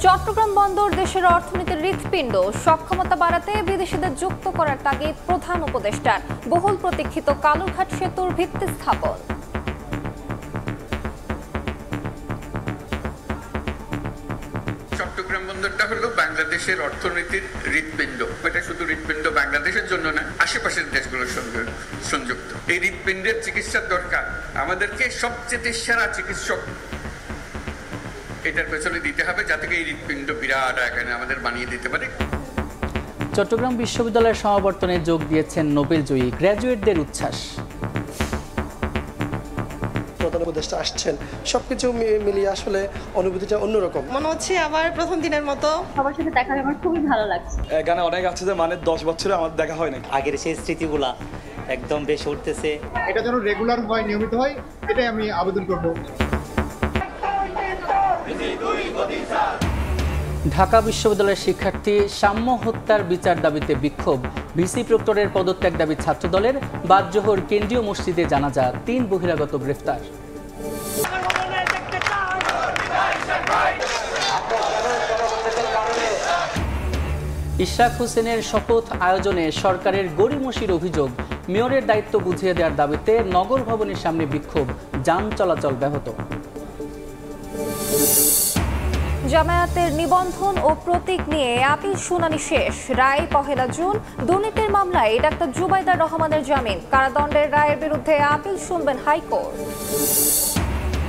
চট্টগ্রাম বন্দর দেশের অর্থনীতির হৃৎপিণ্ড, সক্ষমতা বাড়াতে বিদেশিদের যুক্ত করার তাগিদ প্রধান উপদেষ্টার। বহুল প্রতীক্ষিত কালুরঘাট সেতুর ভিত্তি স্থাপন। চট্টগ্রাম বন্দরটা হলো বাংলাদেশের অর্থনীতির হৃৎপিণ্ড। এটা শুধু হৃৎপিণ্ড বাংলাদেশের জন্য না, আশেপাশের দেশগুলোর সঙ্গে সংযুক্ত। এই হৃৎপিণ্ডের চিকিৎসার দরকার আমাদেরকে সবচেয়ে সেরা চিকিৎসক এটার পেছনে দিতে হবে, যাতে এই হৃৎপিণ্ড বিরাট আকারে আমাদের বানিয়ে দিতে পারে। চট্টগ্রাম বিশ্ববিদ্যালয়ের সমাবর্তনে যোগ দিয়েছেন নোবেলজয়ী গ্র্যাজুয়েটদের উচ্ছ্বাস। প্রধান উপদেষ্টা আসছেন, সবকিছু মিলিয়ে আসলে অনুভূতিটা অন্যরকম মনে হচ্ছে। আবার প্রথম দিনের মতো সবার সাথে দেখা হয়ে আমার খুবই ভালো লাগছে। এখানে অনেক আছে যে 10 বছরে আমার দেখা হয় না। আগের সেই স্মৃতিগুলা একদম বেশ উঠতেছে। এটা যেন রেগুলার হয়, নিয়মিত হয়, এটাই আমি আবেদন করব। ঢাকা বিশ্ববিদ্যালয়ের শিক্ষার্থী সাম্য হত্যার বিচার দাবিতে বিক্ষোভ। ভিসি প্রক্টরের পদত্যাগ দাবি ছাত্রদলের। বাদজোহর কেন্দ্রীয় মসজিদে জানাজা, 3 বহিরাগত গ্রেফতার। ইশরাক হোসেনের শপথ আয়োজনে সরকারের গড়িমসির অভিযোগ। মেয়রের দায়িত্ব বুঝিয়ে দেওয়ার দাবিতে নগর ভবনের সামনে বিক্ষোভ, যান চলাচল ব্যাহত। জামায়াতের নিবন্ধন ও প্রতীক নিয়ে আপিল শুনানি শেষ। রায় 1 জুন। দুর্নীতির মামলায় ডাক্তার জুবাইদার রহমানের জামিন। কারাদণ্ডের রায়ের বিরুদ্ধে আপিল শুনবেন হাইকোর্ট।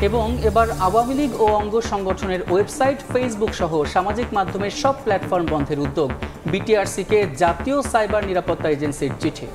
এবং এবার আওয়ামী লীগ ও অঙ্গ সংগঠনের ওয়েবসাইট, ফেসবুক সহ সামাজিক মাধ্যমের সব প্ল্যাটফর্ম বন্ধের উদ্যোগ। বিটিআরসিকে জাতীয় সাইবার নিরাপত্তা এজেন্সির চিঠি।